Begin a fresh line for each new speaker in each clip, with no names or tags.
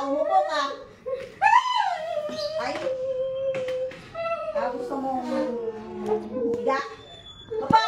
umupo ka. Ay. Gusto mo higa? Papa!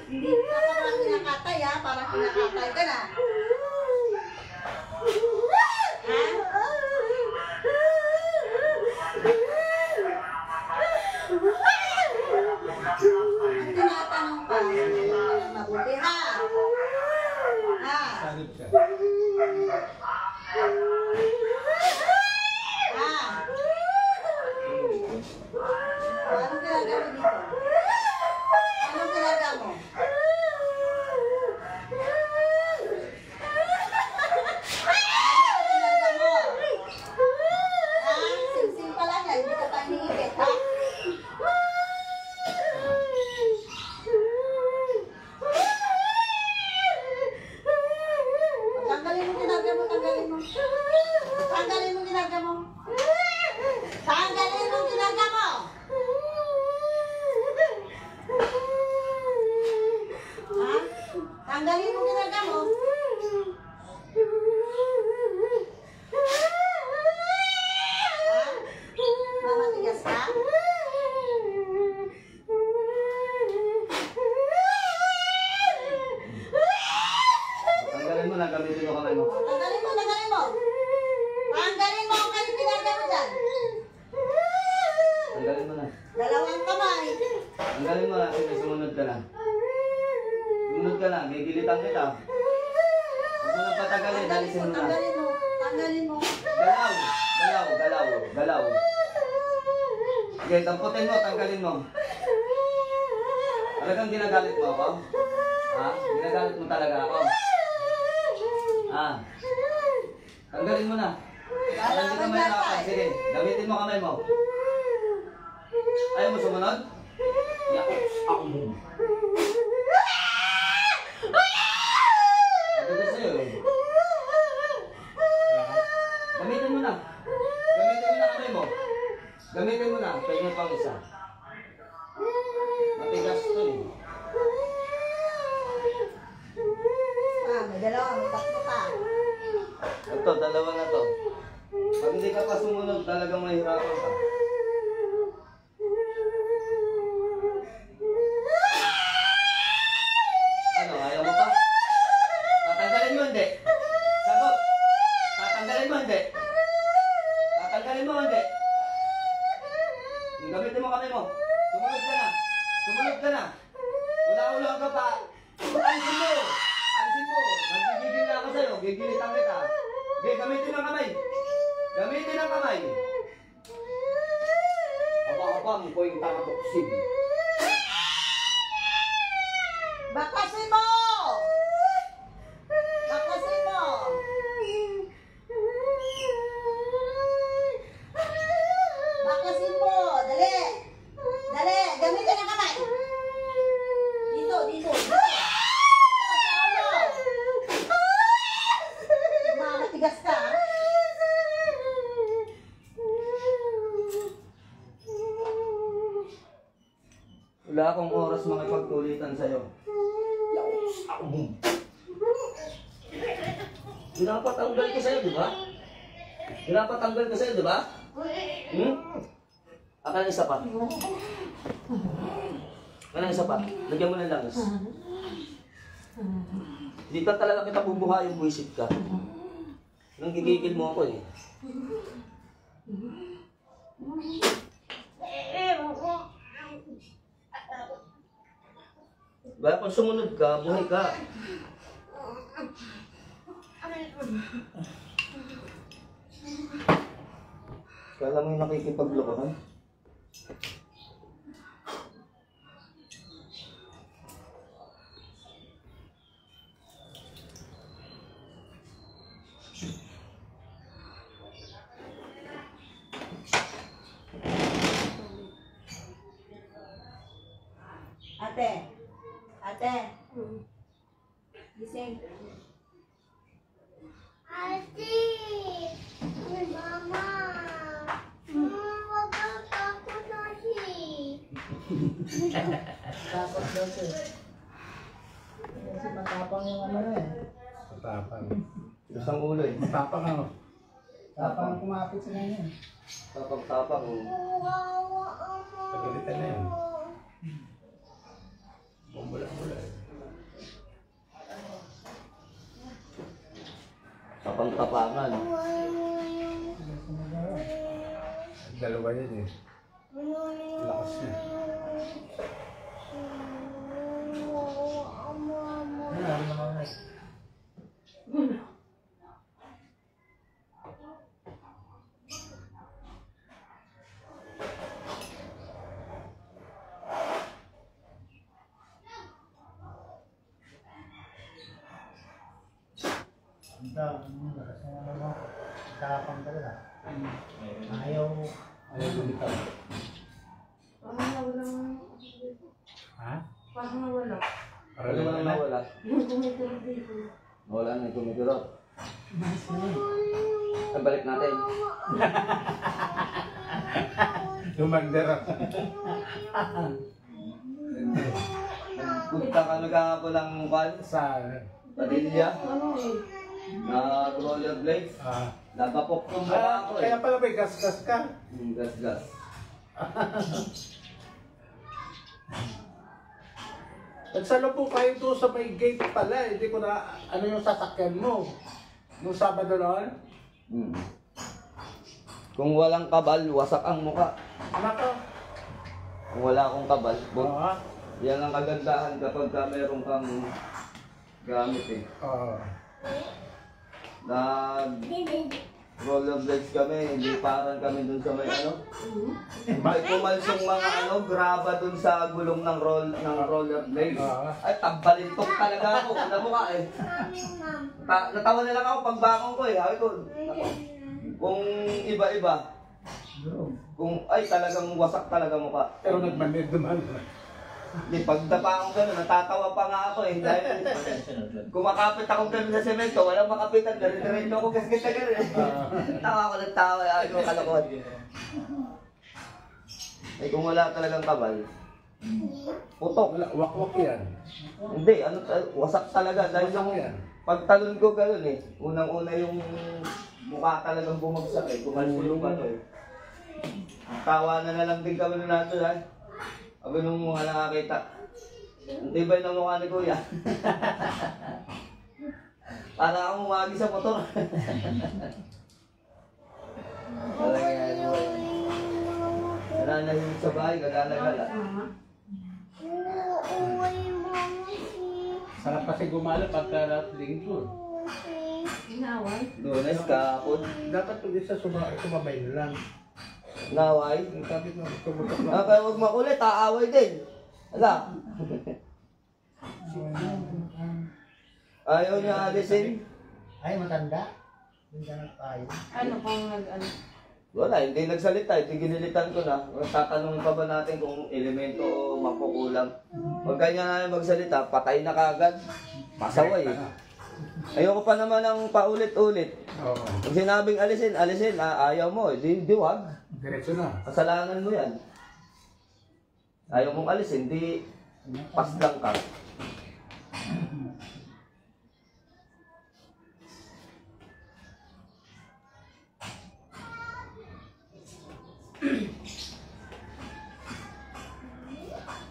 Hindi ka pa parang kinakatay ha, parang kinakatay ka na. Ha? Ang tinatanong pa, mabuti ha. Ha?
Sanip ka.
Ha? Anong ginagawa dito? Anong ginagawa mo? Tanggalin mo ginagawa mo. Mamatigas ka?
Tanggalin mo na, gamitin mo kamay mo.
Tanggalin mo, tanggalin mo. Tanggalin mo ang kayo ginagawa mo dyan.
Tanggalin mo na.
Dalawang kamay.
Tanggalin mo na, sige, sumunod ka na. Sumunod ka na, gigilitan kita. Huwag mo na patagalin, alisin mo na.
Tanggalin mo, tanggalin mo.
Galaw, galaw, galaw, galaw. Sige, tamputin mo, tanggalin mo. Talagang ginagalit mo ako? Ha? Ginagalit mo talaga ako? Ha? Tanggalin mo na. Parang hindi ka may nakakad. Sige, gamitin mo kamay mo. Ayaw mo sumunod? Ako mo. Ano sa'yo eh? Gamitin mo na. Gamitin mo na kamay mo. Gamitin mo na. Pwede pang isa. Matigas to eh.
May dalawa, may tatlo pa.
Ito, dalawa na to. Pag hindi ka pa sumunod, talagang mahirapan ka. Ano, ayaw mo pa? Tatanggalin mo hindi? Sagot! Tatanggalin mo hindi? Tatanggalin mo hindi? Gamitin mo kamay mo. Sumunod ka na. Sumunod ka na. Wala-ulang ka pa. Alisin mo! Alisin mo! Nagigigil na ako sa'yo. Gigilitan kita. Okay, gamitin ang kamay. Gamitin ang kamay. Apa-apa mo ko yung takatoksin.
Bakasin mo! Bakasin mo! Bakasin mo! Dali! Dali! Gamitin ang kamay! Dito, dito! Dito sa ulo! Mamatigas ka!
Wala akong oras makipagkulitan sa'yo. Pinapatanggal ko sa'yo, di ba? Pinapatanggal ko sa'yo, di ba? Akala isa pa. Akala isa pa. Lagyan mo ng langis. Hindi ka talaga kita bubuhayin, buwisit ka. Nang gigigil mo ako eh. Baya kung sumunod ka, buhay ka. Kala mo yung nakikipaglokohan?
Ate. Ate. Gising.
Ate! Mama! Wag kang takot kasi.
Takot daw siya. Kasi matapang yung ano na eh.
Matapang.
Lusang ulo eh.
Matapang ano?
Tapang kumapit sa kanya.
Tapang-tapang.
Wawa ang
Pagalitan na yan. Bumula-bula eh.
Tapang-tapangan.
Dalawa yan eh. Lakas niya.
Tapang talaga. Ayaw.
Ayaw lumitaw.
Parang nawala nga.
Ha?
Parang nawala.
Para
Ano
naman
na
na.
nawala?
Yung kumitira dito.
Wala na yung kumikirot. Balik natin.
Lumandera.
Punta ka nagkakapo ng kwan
Sa...
Padilla
Ano eh?
na roller blades. Nagapok ng baba ko eh.
Kaya pala may gas-gas ka.
Gas-gas.
Nagsalubong kayo doon sa may gate pala. Hindi ko na ano yung sasakyan mo. Nung Sabado noon.
Hmm. Kung walang kabal, wasak ang muka.
Ano to?
Kung wala akong kabal,
Oo.
yan ang kagandahan kapag meron kang gamit eh.
Oo.
Nag rollerblades kami, hindi parang kami dun sa may ano. May pumalsong mga ano, graba dun sa gulong ng rollerblades. Ay, tambalintok talaga ako, alam mo ka eh. Natawa na lang ako pagbangon ko eh, sabi ko, "Nako, kung iba-iba, kung ay talagang wasak talaga mukha."
Pero nagmanid naman.
Di pagdapa akong gano'n, natatawa pa nga ako eh. Dahil kumakapit akong gano'n sa semento, walang makapitan. Diretso ako gasgas na gano'n eh. Tawa ako ng tawa, ay ko kalokohan. Eh kung wala talagang kabal, putok.
Wala, wak-wak yan.
Hindi, ano, wasak talaga. Dahil
Wasak
yung
yan.
pagtalon ko gano'n eh. Unang-una yung mukha talagang bumagsak eh. Kumalsulong pa to eh. Tawanan na lang din kami nung nato eh. Sabi nung mga nakakita, ang tibay ng mukha ni Kuya. Para akong umagi sa motor. Talaga yan mo eh. Nananahimik sa bahay, gagala-gala.
Sarap kasi gumala pagka linggo.
Inaway.
Lunes, kahapon,
Dapat pag isa sumabay na lang.
naway.
Ang sabi ko, tumutok lang.
Ah, kaya huwag makulit, aaway din. Ala. Ayaw niya alisin.
Ay, matanda. Hindi na tayo.
Ano kung nag-ano?
Wala, hindi nagsalita, hindi ginilitan ko na. Tatanong pa ba natin kung elemento o makukulang? Pag ganyan na magsalita, patay na kagad. Pasaway eh. Ayoko pa naman ng paulit-ulit.
Oo.
Pag sinabing alisin, alisin, ayaw mo, di wag.
Diretso na.
Kasalanan mo yan. Ayaw mong alisin, di pas lang ka.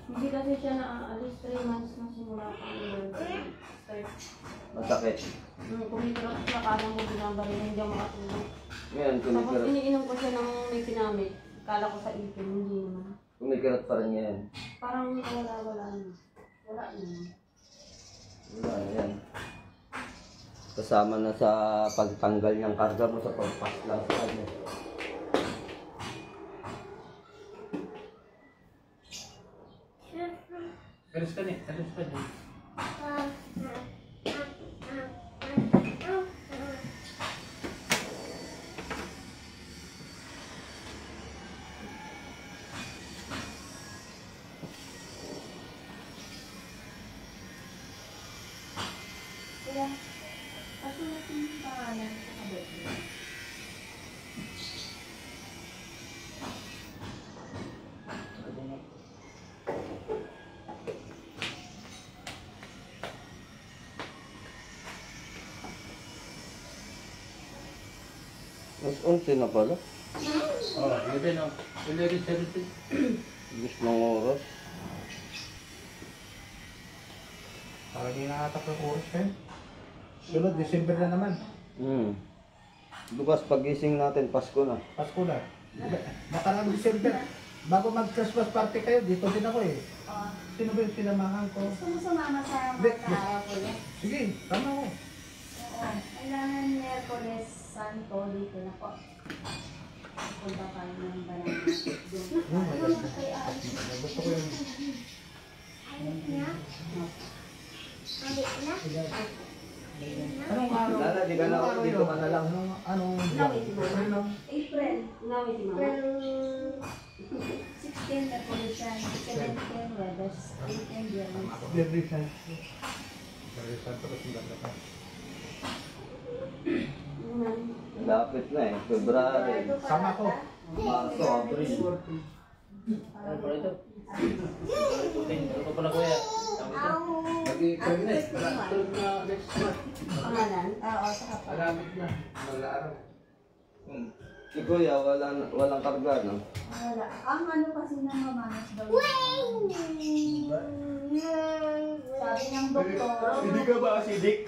Hindi kasi siya naaalis 3 months na simula pa ang emergency. Start.
Masakit.
Kumikirat siya, kala mo binabaril, hindi ako makatulog.
Ngayon,
Tapos
kumikirat.
iniinom ko siya ng may pinamit. Kala ko sa ipin, hindi naman.
Kumikirat pa rin yan.
Parang wala na. Wala na.
Wala na yan. Kasama na sa pagtanggal niyang karga mo sa pagpas lang sa kanya.
Alis ka ni. Alis ka ni.
Kaya, pasulat yung pangalan sa kabit mo.
Mas unti na pala.
Oh, yun din oh. 11:17.
Gusto ng oras.
Parang hindi nakatatlong oras eh. Sunod, December na naman.
Bukas pagising natin, Pasko na.
Pasko na. Nakarang December. Bago mag-Christmas party kayo, dito din ako eh. Sino ba yung sinamahan ko?
Gusto mo sumama sa
Hindi.
mga araw ko yan?
Sige, tama ko.
Oo. Kailangan Miyerkules Santo dito na po. Punta kayo ng banana. Doon. Ano na kayo aalis?
Gusto ko yung...
Alit na? Alit na?
Anong araw?
Lala, di ka na ako, dito ka na lang.
Anong
Nawit si Mama.
Ano?
April. Nawit si Mama.
Pero...
16 na po siya. 17 Webes. 18 Biyernes.
Biyernes. Biyernes Santo kasi ganda pa.
Lapit na eh, February.
Sama ko.
Marso, April.
Ano pa ito? Ito pala kuya. Mag-i-permit. Tulog na next month.
Pangalan? Oo, sa kapal.
Alamit na. Malaaraw.
Si Kuya, walang karga, no?
Wala. Ang ano kasi ng mamanas daw. Sabi ng doktor,
Hindi ka ba acidic?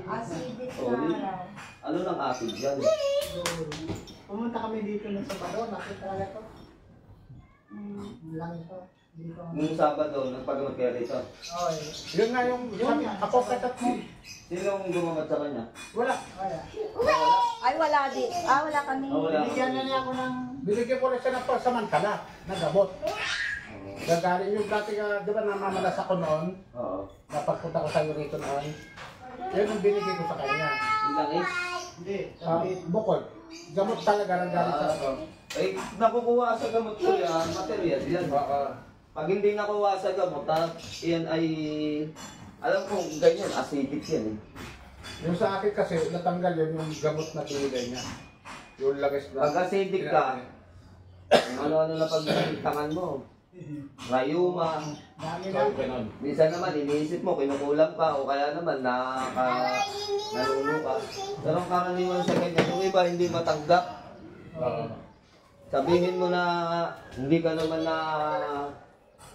acidic
Sorry.
na raw.
Ano ng acid yan?
Pumunta kami dito ng Sabado, nakita talaga to. Lang ito. Dito.
Nung Sabado, nagpagamot kaya rito.
Okay.
Yun nga yung sabi, ako katat mo.
Sinong gumamat sa kanya?
Wala.
Wala.
Ay, wala di. Wala kami.
Wala.
Binigyan na niya ako ng...
Binigyan ko na siya ng pasamantala na gamot. Gagaling yung dati ka, di ba namamalas ako noon,
Oo.
napagpunta ko sa'yo rito noon. Yun ang binigay ko sa kanya.
Ilang is?
Hindi.
Bukod. Gamot talaga ng galing sa ako.
Eh, nakukuha sa gamot ko yan, material yan. Pag hindi nakuha sa gamot, yan ay, alam kong ganyan, acidic yan eh.
Yung sa akin kasi, natanggal yun yung gamot na binigay niya. Yung lagis na...
Pag acidic ka, ano-ano na pagkakitangan mo. Rayuma.
Dami
So,
na.
ganun.
Minsan naman, iniisip mo, kinukulang pa, o kaya naman, naluno ka. Pero ang karaniwan sa ganyan, yung iba hindi matanggap. Sabihin mo na hindi ka naman na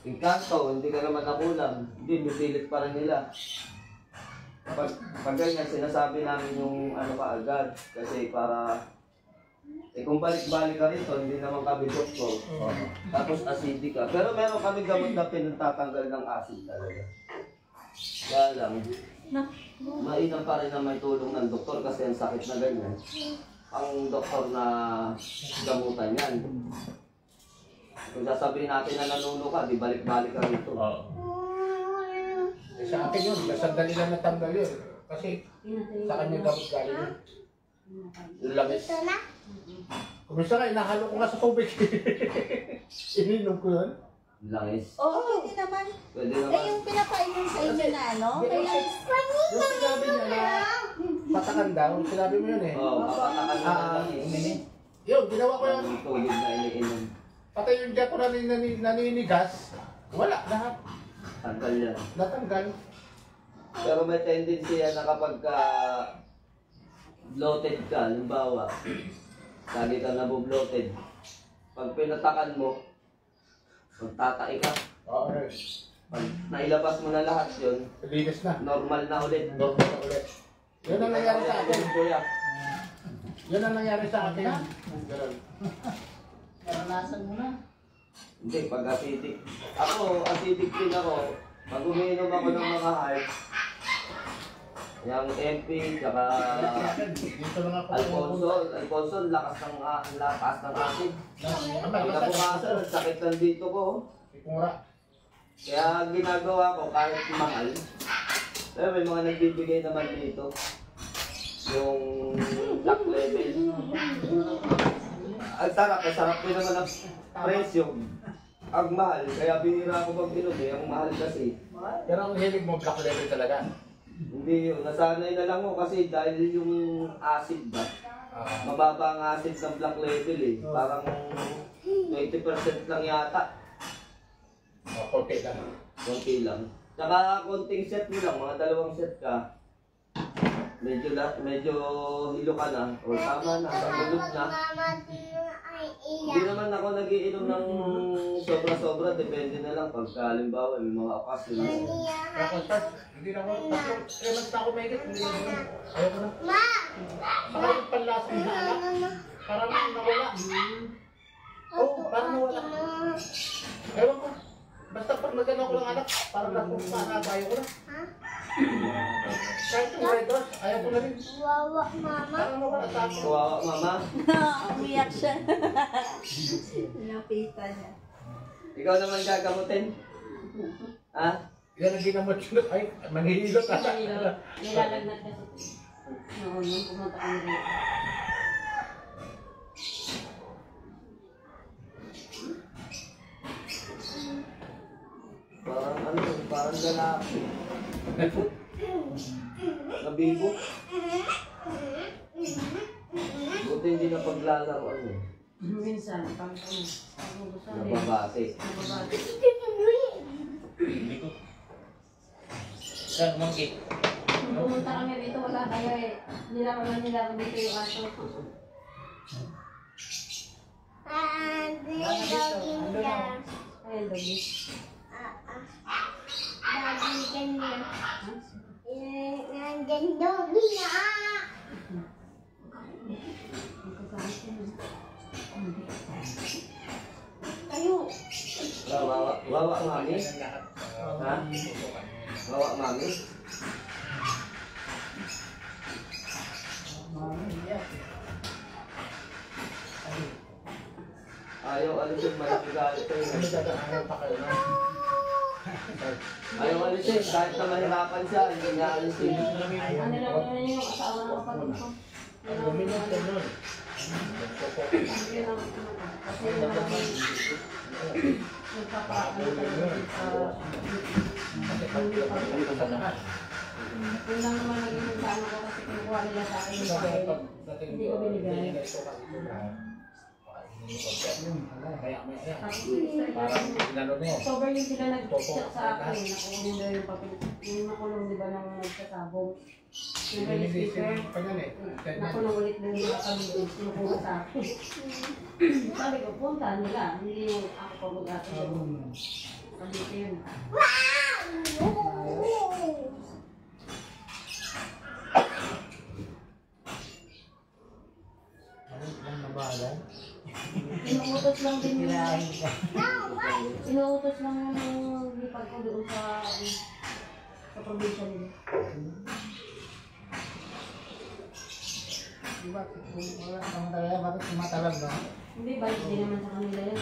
inkanto, hindi ka naman nakulang, hindi, bipilit pa rin nila. Pag ganyan, sinasabi namin yung ano ka agad, kasi para, kung balik-balik ka rito, hindi naman kami doktor. Tapos acidic ka. Pero meron kami gamot na pinagtatanggal ng acid talaga. Kaya lang, mainam pa rin na may tulong ng doktor kasi ang sakit na ganyan. Ang doktor na gamutan yan. Kung sasabihin natin na nanuno ka, di balik-balik ka rito.
Eh, sa akin yun, sandali lang natanggal yun. Kasi sa kanya gamot galing yun. Yung langis.
Ito na?
Kumisa ka, inahalo ko nga sa tubig. Ininom ko yun.
Langis.
Oo, pwede naman.
Pwede
Eh,
naman.
yung pinapainom sa inyo na ano? Kaya,
Yung sinabi niya na patakan daw, sinabi mo yun eh.
Oo, papatakan na ng langis.
Yun, ginawa ko yun.
Yung tubig na iniinom.
Patay yung diyan ko naninigas, wala, lahat.
Tanggal yan.
Natanggal.
Pero may tendency yan na kapag bloated ka, halimbawa, lagi ka nabubloated. Pag pinatakan mo, magtatai ka.
Oo, rin.
Pag nailabas mo na lahat yun,
Linis na.
normal na ulit.
Normal na ulit. Yun ang nangyari sa akin.
Kuya.
Yun ang nangyari sa akin. Ganun.
Naranasan mo na.
Hindi, pag acidic. Ako, acidic din ako. Pag umiinom ako ng mga heart, yung MP, saka
Dito lang ako.
Alfonso, lakas ng acid.
Ang
Pag nabukasan, sakit ng dito ko.
Ikura.
Kaya ginagawa ko kahit mahal. Pero may mga nagbibigay naman dito. Yung black label. Ang sarap din naman ang presyo. Ang mahal, kaya bihira ako mag-inom eh. Ang mahal kasi.
Pero ang hilig mo, black label talaga.
Hindi yun. Nasanay na lang ko kasi dahil yung acid ba. Mababa ang acid ng black label eh. Parang 20% lang yata.
Konti lang.
Konti lang. Tsaka konting set mo lang, mga 2 set ka. Medyo hilo ka na. O tama na, sabulog na. Hindi naman ako nagiinom ng sobra-sobra. Depende na lang pagka halimbawa may mga okasyon.
Ako start, hindi na ako, mas na ako may higit, hindi na ako. Ayaw ko na. Saka yung panlasa na anak, parang nawala. Oo, parang nawala. Ewan ko. Basta pag nagano ko ng anak, parang nakuha na, ayaw ko na. Kahit yung red horse, ayaw ko na rin.
Wawa, mama.
Parang nawala sa akin.
Kawawa mama.
Umiyak siya. Napita niya.
Ikaw naman gagamutin. Ha?
Yan ang ginamot yun. Ay, manghihilot ka.
Nilalagnat kasi. Noon, nung pumunta kami rito.
Parang ano, parang lalaki. Nabigo. Buti hindi na paglalaroan eh.
Minsan, pag gusto rin.
Nababate.
Saan, monkey?
Nung pumunta kami rito, wala kayo eh. Nilaroan dito yung aso. Ayun, doggy.
Wawa mami. Ha? Wawa mami. Ayaw alisin, may galit
Ano
tayo.
dadaanan pa kayo na?
Ayaw alisin, kahit na mahirapan siya, hindi niya alisin.
Ano lang naman yung asawa ng kapatid ko.
Ang luminod ka nun.
Kasi naman nagpapaano talaga sa yun lang naman naging nagsama ko kasi kinukuha nila sa akin yung pahil. Hindi ko binigay.
Kaya may kaya.
Tapos
Parang inano na yun.
October yung sila nag-chat sa akin. Nakukunin daw yung papel. Yung nakulong di ba nang nagsasabong. Yung release speaker. Nakulong ulit daw yung kami. Kinukuha sa akin. Sabi ko, punta nila. Hindi yung ako pag-ugati. Sabi ko yun. Inuutos lang din yun. Inuutos lang yung lipad ko doon sa probinsya nila.
Diba, kung wala kang talaga, bakit tumatalab ba?
Hindi, balik din naman sa kanila yun.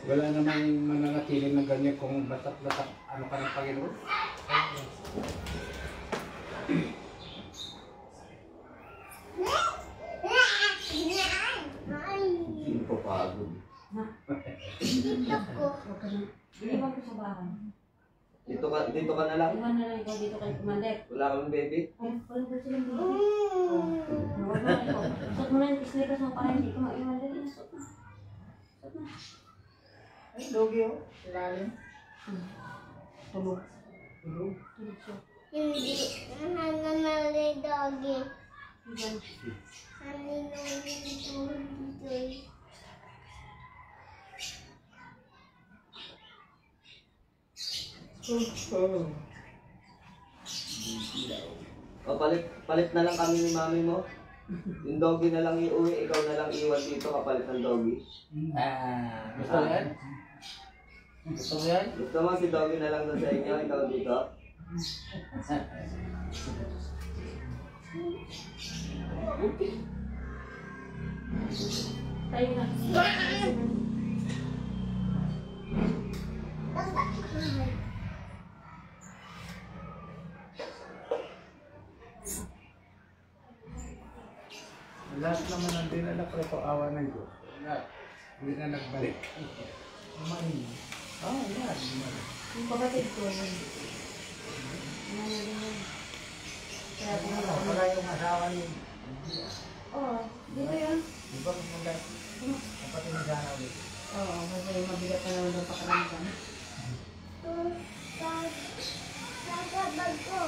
Wala namang mananatiling na ganyan kung batak-batak ano ka ng Panginoon.
Hindi ko pagod.
Iniwan ko sa bahay.
Dito ka na lang.
Iwan na lang ikaw dito kay Kumandek.
Wala kang baby.
Ay, wala ba silang baby? Nawag na ikaw. Suot mo na yung slippers mo para hindi ka maiwan din. Suot na. Suot na.
Ay, dogi oh. Ilalim.
Tulog.
Tulog.
Tulog siya.
Hindi. Nananali doggy.
Iwan.
Nananali doggy.
O, palit na lang kami ni mami mo. Yung doggy na lang iuwi, ikaw na lang iwan dito kapalit ng doggy.
Gusto mo yan? Gusto mo yan?
Gusto mo si doggy na lang doon sa inyo, ikaw dito?
Tayo na.
Lahat naman ang dinala ko ito, awa ng Diyos. Lahat. Hindi na nagbalik. Ah, yan.
Yung kapatid ko, yun. Ano din yun. Kaya pumunta kami.
Wala yung asawa niyo.
Oo, dito yun.
Di ba pumunta? Kapatid ni Jana ulit.
Oo, kasi mabigat na naman ang pakaramdam.
Sasabag ko.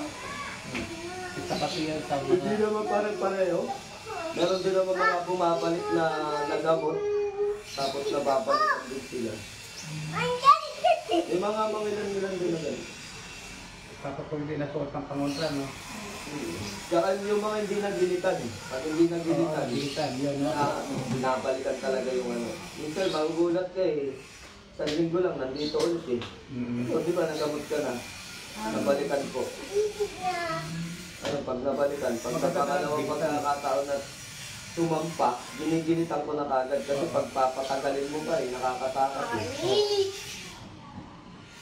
Sa pati yan sa
Hindi naman pare-pareho. Meron din naman mga bumabalik na nagamot. Tapos nababalik din sila. May mga mangilan-ilan din na ganun.
Tapos kung hindi nasuot ang pangontra, no?
Tsaka yung mga hindi nagilitan. Pag hindi nagilitan,
Bilitan, yun, no?
binabalikan talaga yung ano. Minsan, magugulat ka eh. Sa linggo lang, nandito ulit eh. So, di ba, nagamot ka na? Nabalikan po. Ano, pag nabalikan, pag sa pangalawang pagkakataon na tumampak, ginigilitan ko na kagad kasi pag papatagalin mo pa eh, nakakatakot eh.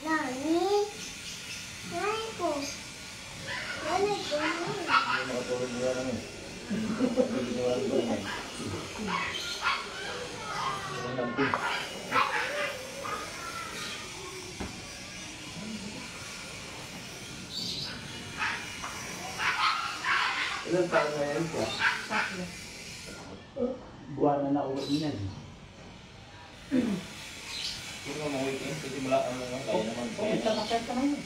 Nani? Nani ko. Nani ko.
Makatulog mo lang eh. Hindi mo lang ito eh. Ilang taon na yan siya?
Buwan na nauwi niyan.
Kung mga weekend, pwede mo lang ano lang, kaya naman.
Oo, isa makita ka naman.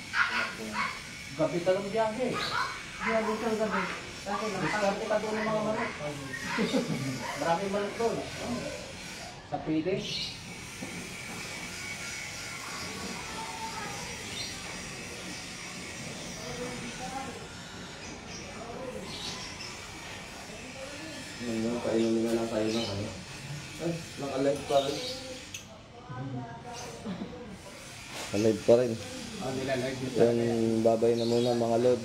Gabi talong biyahe.
Grabe siyang gabi. Kasi lang,
Diskarte ka doon ng mga manok. Maraming manok doon. Sa pili.
Ngayon, kainunin na lang tayo ng ano. Ay, naka-live pa rin. Naka-live pa rin.
Nilalag nyo
Yan, babay na muna mga lod.